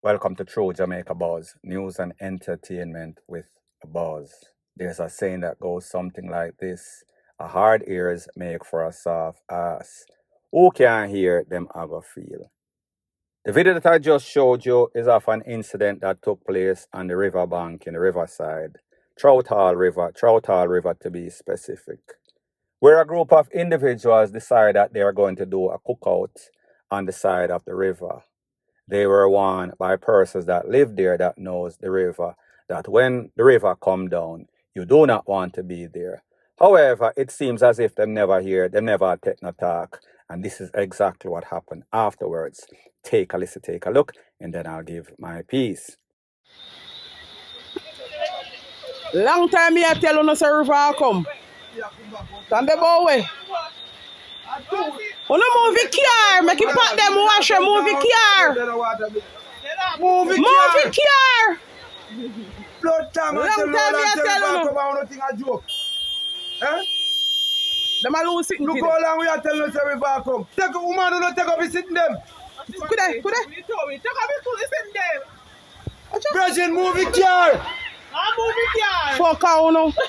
Welcome to True Jamaica Buzz, news and entertainment with a buzz. There's a saying that goes something like this: a hard ears make for a soft ass. Who can hear them ever feel? The video that I just showed you is of an incident that took place on the riverbank in the riverside, Trout Hall River to be specific, where a group of individuals decided that they are going to do a cookout on the side of the river. They were warned by persons that live there that knows the river, that when the river come down, you do not want to be there. However, it seems as if they never hear, they never take no talk, and this is exactly what happened afterwards. Take a listen, take a look, and then I'll give my piece. Long time me I tell you no say river come. Stand the boy. Oh no, move the car. Make it put them wash and move the car. Move the car. Long time me I tell you. Eh? Them a lose sitting. Look how long we are telling us the river come. Take a woman who don't take up his sitting them. Could I? Virgin, move the car. Move the car. Fuck out no. Move the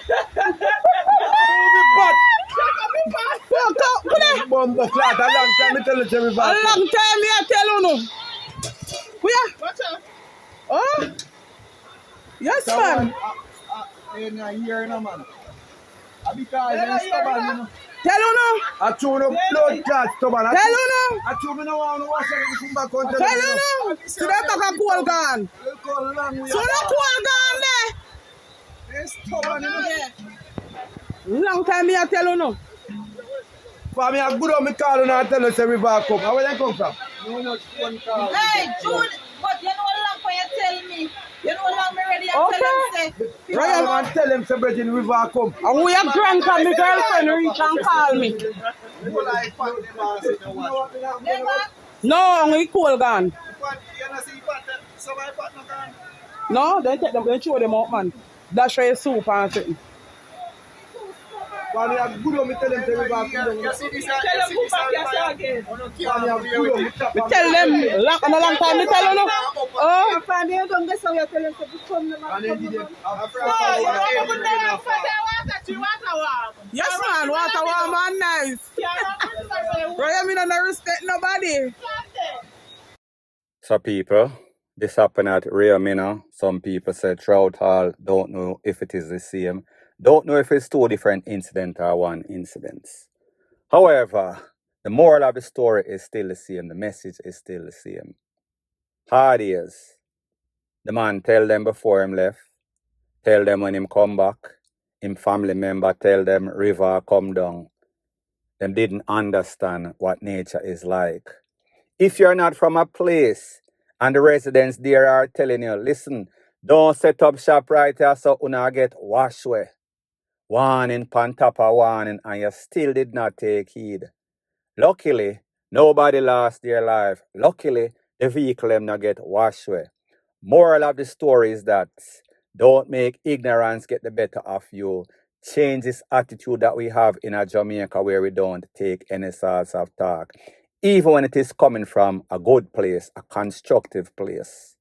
pot. Fuck out. Could I? Bumbo clat. A long time me tell you the river come. A long time me I tell you no. Where? Watch out. Oh? Yes, man. In a year, no man. Because they're stubborn, you know. Tell you no. I chew no blood clot stubborn. Tell you no. I chew me no want to wash everything back on. Tell you no. So that back a cool gun. So that cool gun there. They're stubborn, you know. Long time me I tell you no. For me, I good on me call and I tell us every back up. Where they come from? No much one call. Hey, Jude, but you know how long for you tell me? You know how long me ready and tell him say? Ryan and tell him say Bridget river come. And we are drunk and my girlfriend reach and call me. No, we cool gun. No, they take them, they show them out, man. That's why soup and something. When you are good on me tell them say river come. Tell them who back yourself again. We tell them, on a long time, we tell them no. Oh, And then don't get so you tell them to come them And then did it. yes, man, water warm and nice. Ryan, me don't respect nobody. So people, this happened at RUM. Some people said Trout Hall, don't know if it is the same. Don't know if it's two different incidents or one incident. However, the moral of the story is still the same. The message is still the same. Hard ears. The man tell them before him left. Tell them when him come back. Him family member tell them river come down. Them didn't understand what nature is like. If you're not from a place and the residents there are telling you, listen, don't set up shop right here so una get washed away. Warning pan top of warning, and you still did not take heed. Luckily, nobody lost their life. Luckily, the vehicle them not get washed away. Moral of the story is that don't make ignorance get the better of you. Change this attitude that we have in Jamaica where we don't take any sorts of talk. Even when it is coming from a good place, a constructive place.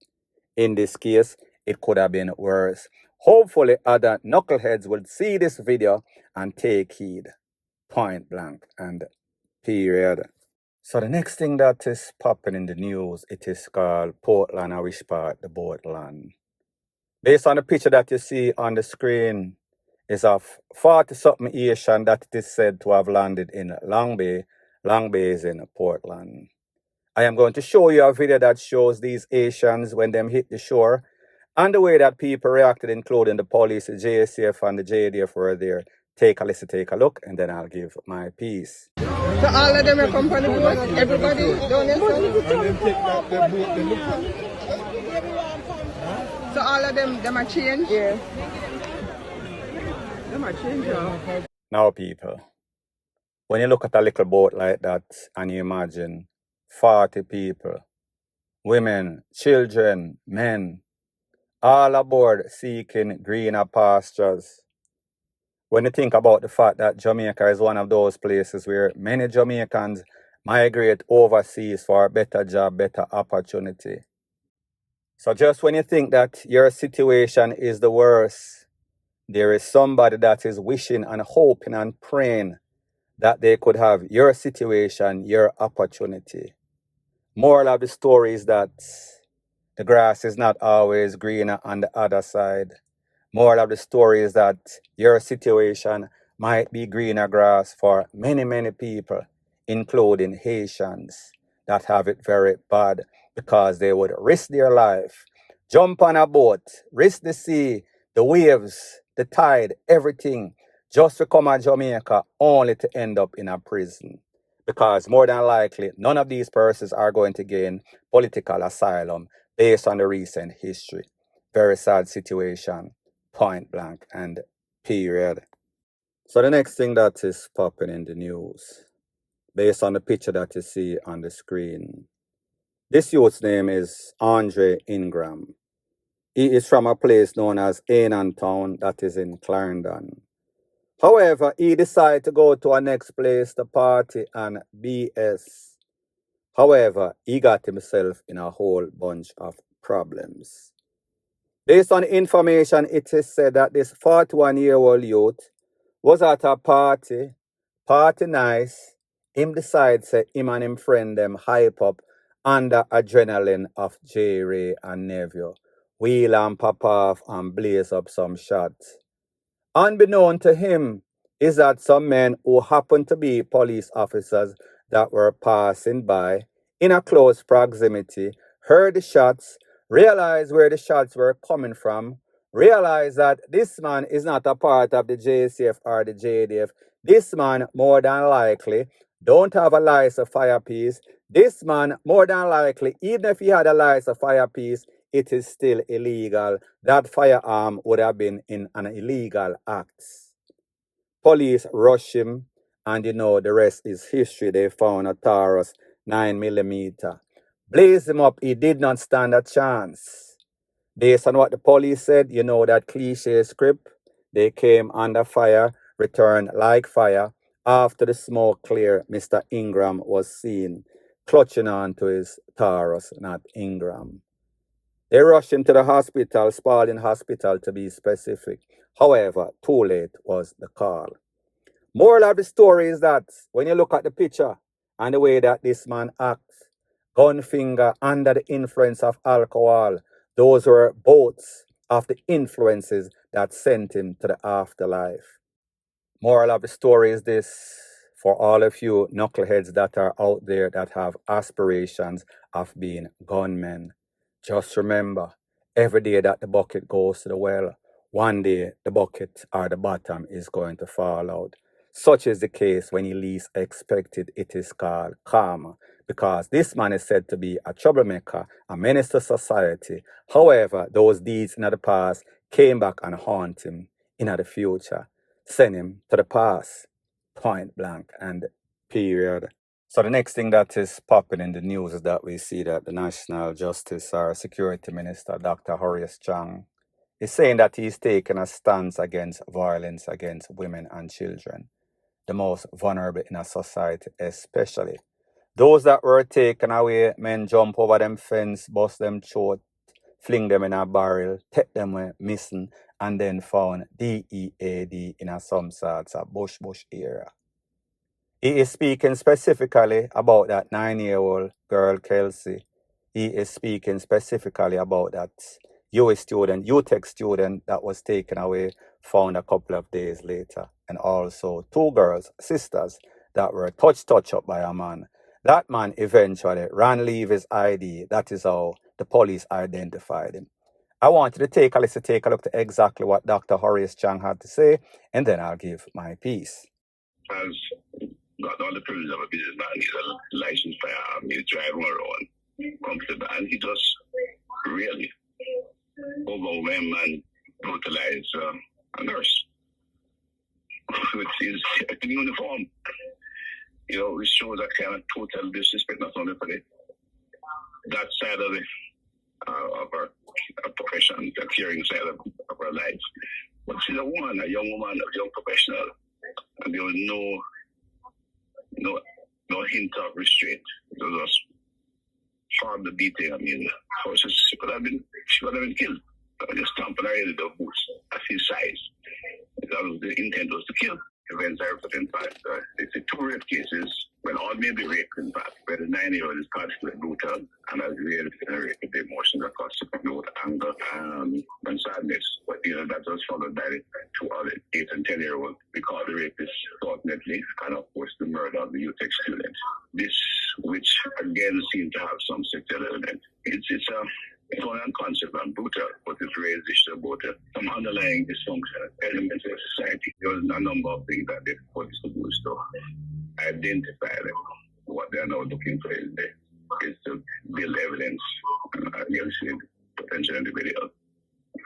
In this case, it could have been worse. Hopefully, other knuckleheads will see this video and take heed. Point blank and period. So the next thing that is popping in the news, it is called Portland, I wish part, the boatland. Based on the picture that you see on the screen, is of 40-something Haitian that it is said to have landed in Long Bay. Long Bay is in Portland. I am going to show you a video that shows these Haitians when them hit the shore and the way that people reacted, including the police, the JSF and the JDF were there. Take a listen, take a look, and then I'll give my piece. So all of them are company boat, everybody down there. So all of them are changed? Yeah. Them are changed, yeah. Now, people, when you look at a little boat like that and you imagine 40 people, women, children, men, all aboard seeking greener pastures. When you think about the fact that Jamaica is one of those places where many Jamaicans migrate overseas for a better job, better opportunity. So just when you think that your situation is the worst, there is somebody that is wishing and hoping and praying that they could have your situation, your opportunity. Moral of the story is that the grass is not always greener on the other side. Moral of the story is that your situation might be greener grass for many, many people, including Haitians that have it very bad because they would risk their life, jump on a boat, risk the sea, the waves, the tide, everything, just to come to Jamaica only to end up in a prison. Because more than likely, none of these persons are going to gain political asylum based on the recent history. Very sad situation, point blank and period. So the next thing that is popping in the news, based on the picture that you see on the screen, this youth's name is Andre Ingram. He is from a place known as Ainan Town that is in Clarendon. However, he decided to go to a next place to party and BS. However, he got himself in a whole bunch of problems. Based on information, it is said that this 41-year-old youth was at a party nice. Him decide say him and him friend them hype up under adrenaline of J-Ray and Neville. Wheel and pop off and blaze up some shots. Unbeknown to him is that some men who happened to be police officers that were passing by in a close proximity heard the shots, realized where the shots were coming from, realized that this man is not a part of the JCF or the JDF. This man, more than likely, don't have a license fire piece. This man, more than likely, even if he had a license fire piece, it is still illegal. That firearm would have been in an illegal act. Police rush him, and the rest is history. They found a Taurus 9mm. Blaze him up, he did not stand a chance. Based on what the police said, that cliche script, they came under fire, returned like fire. After the smoke cleared, Mr. Ingram was seen clutching on to his Taurus, not Ingram. They rushed him to the hospital, Spalding Hospital to be specific. However, too late was the call. Moral of the story is that when you look at the picture and the way that this man acts, gun finger under the influence of alcohol, those were both of the influences that sent him to the afterlife. Moral of the story is this: for all of you knuckleheads that are out there that have aspirations of being gunmen, just remember, every day that the bucket goes to the well, one day the bucket or the bottom is going to fall out. Such is the case when you least expect it. It is called karma, because this man is said to be a troublemaker, a menace to society. However, those deeds in the past came back and haunt him in the future. Send him to the past, point blank and period. So the next thing that is popping in the news is that we see that the National Justice or Security Minister, Dr. Horace Chang, is saying that he's taking a stance against violence against women and children, the most vulnerable in a society, especially those that were taken away. Men jump over them fence, bust them throat, fling them in a barrel, take them away missing, and then found DEAD in some sorts of bush area. He is speaking specifically about that 9-year-old girl, Kelsey. He is speaking specifically about that UTech student that was taken away, found a couple of days later. And also 2 girls, sisters, that were touched up by a man. That man eventually ran leave his ID. That is how the police identified him. I want you to take a look to exactly what Dr. Horace Chang had to say, and then I'll give my piece. Has got all the privilege of a businessman. He's a licensed firearm. He's driving around comfortable, and he just really overwhelm and brutalize a nurse with his uniform. It shows that kind of total disrespect, not only for that side of our profession, the caring side of our life, but she's a woman, a young woman, a young professional, and there was no hint of restraint. It was just horrible beating. I mean, she could have been killed. Just stamping her head with the boots. I see size. That was the intent was to kill. Events are put in fact. It's two rape cases. Well, all may be rape in fact, where the 9-year-old is constantly brutal and has really generated the emotions across the both anger and sadness. But that was followed by the two other 8 and 10-year-olds. We call the rapist fortunately, and of course the murder of the youth student. This, which again seems to have some sexual element. It's only unconscious and brutal, but it raises issue about some underlying dysfunctional elements of society. There was a number of things that they put to do to identify them. What they're now looking for is to build evidence against the potential individual.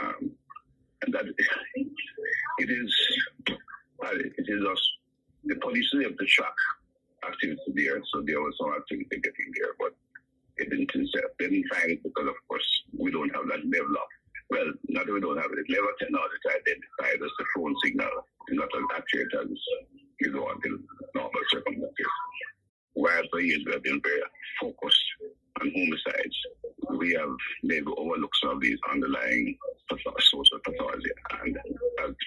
And that it is us. The police have to track activity there, so there was some activity getting there, but they didn't find it because, of course, we don't have that level of, well, not that we don't have it, level of technology to identify it as the phone signal, not as accurate as you know until normal circumstances. While for years we have been very focused on homicides, we have maybe overlooked some of these underlying social pathology, and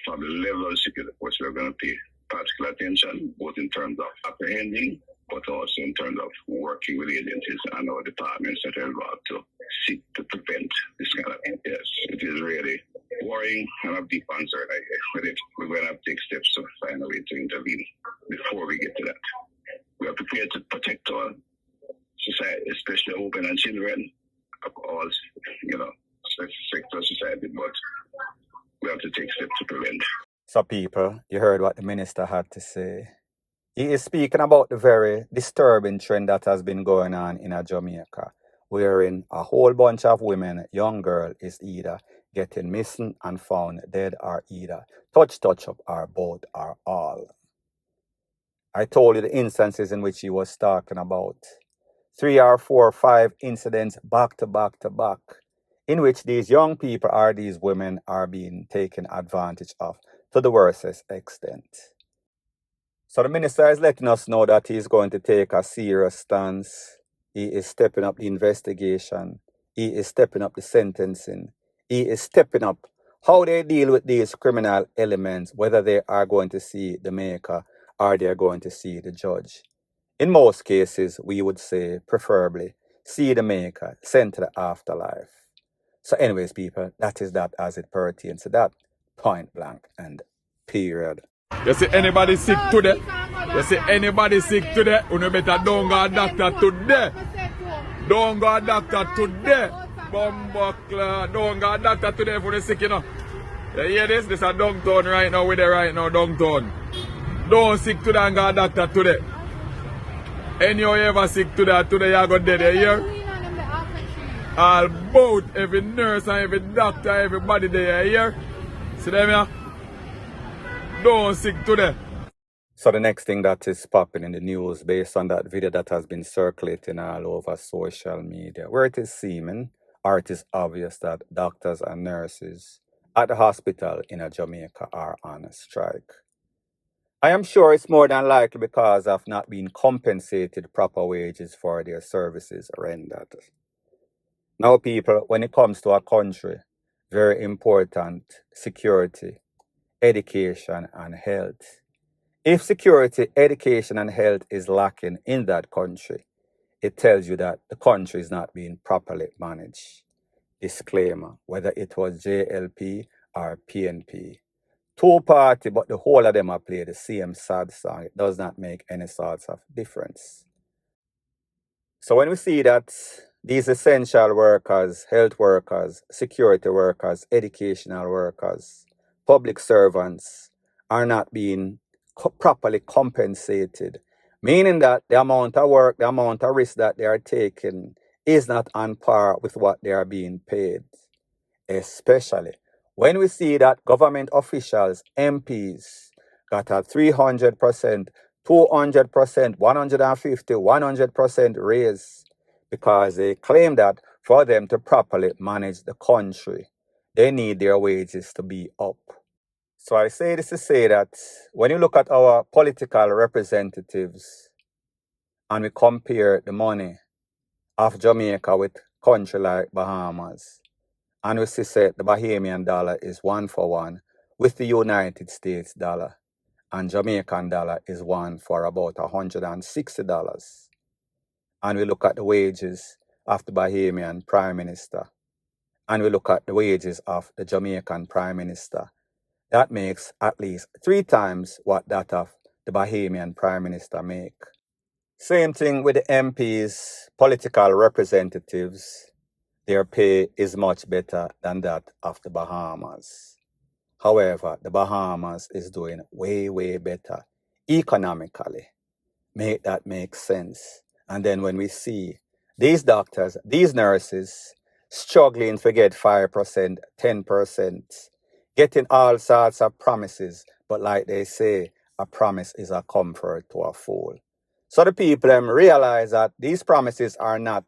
from the level of security, of course, we're going to pay particular attention, both in terms of apprehending, but also in terms of working with agencies and our departments that are involved to seek to prevent this kind of thing. Yes, it is really worrying and of deep concern with it. We're going to have to take steps to find a way to intervene before we get to that. We are prepared to protect our society, especially women and children, of all, sector of society, but we have to take steps to prevent. So people, you heard what the minister had to say. He is speaking about the very disturbing trend that has been going on in Jamaica, wherein a whole bunch of women, young girl, is either getting missing and found dead or either touch up or both or all. I told you the instances in which he was talking about. 3 or 4 or 5 incidents back to back in which these young people or these women are being taken advantage of to the worstest extent. So the minister is letting us know that he is going to take a serious stance. He is stepping up the investigation. He is stepping up the sentencing. He is stepping up how they deal with these criminal elements, whether they are going to see the maker or they are going to see the judge. In most cases, we would say, preferably, see the maker, sent to the afterlife. So anyways, people, that is that as it pertains to that, point blank and period. You see anybody sick today? You see anybody sick today? You better don't go a doctor today. Don't go a doctor today. Bumbuckler. Don't go a doctor today if you're sick, You hear this? This is a downtown right now. We're there right now, downtown. Don't sick today and go a doctor today. Any you ever sick today you go dead, you hear? All both, every nurse and every doctor, everybody there, you hear? See them here? Don't sick today. So the next thing that is popping in the news based on that video that has been circulating all over social media, where it is seeming or it is obvious that doctors and nurses at the hospital in Jamaica are on a strike. I am sure it's more than likely because of not being compensated proper wages for their services rendered. Now people, when it comes to a country, very important, security, education and health. If security, education and health is lacking in that country, it tells you that the country is not being properly managed. Disclaimer, whether it was JLP or PNP. 2 parties, but the whole of them are playing the same sad song. It does not make any sorts of difference. So when we see that these essential workers, health workers, security workers, educational workers, public servants are not being properly compensated, meaning that the amount of work, the amount of risk that they are taking is not on par with what they are being paid. Especially when we see that government officials, MPs, got a 300%, 200%, 150, 100% raise because they claim that for them to properly manage the country, they need their wages to be up. So I say this to say that when you look at our political representatives and we compare the money of Jamaica with country like Bahamas. And we see say the Bahamian dollar is 1-for-1 with the United States dollar. And Jamaican dollar is 1 for about $160. And we look at the wages of the Bahamian Prime Minister. And we look at the wages of the Jamaican Prime Minister. That makes at least 3 times what that of the Bahamian Prime Minister make. Same thing with the MPs, political representatives. Their pay is much better than that of the Bahamas. However, the Bahamas is doing way, way better economically. Make that make sense. And then when we see these doctors, these nurses struggling to get 5%, 10%, getting all sorts of promises, but like they say, a promise is a comfort to a fool. So the people realize that these promises are not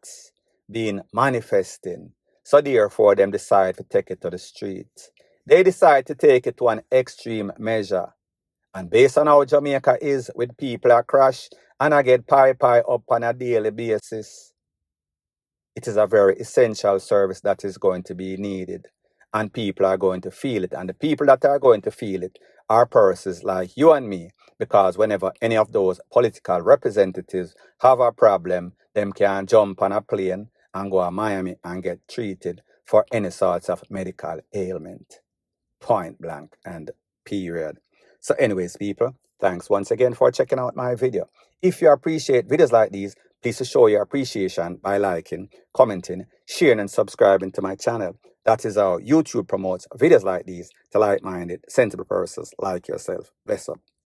being manifesting. So therefore, them decide to take it to the street. They decide to take it to an extreme measure. And based on how Jamaica is with people that crash and I get pie up on a daily basis, it is a very essential service that is going to be needed. And people are going to feel it. And the people that are going to feel it are persons like you and me. Because whenever any of those political representatives have a problem, them can jump on a plane and go to Miami and get treated for any sorts of medical ailment. Point blank and period. So anyways, people, thanks once again for checking out my video. If you appreciate videos like these, please show your appreciation by liking, commenting, sharing, and subscribing to my channel. That is how YouTube promotes videos like these to like-minded, sensible persons like yourself. Bless up.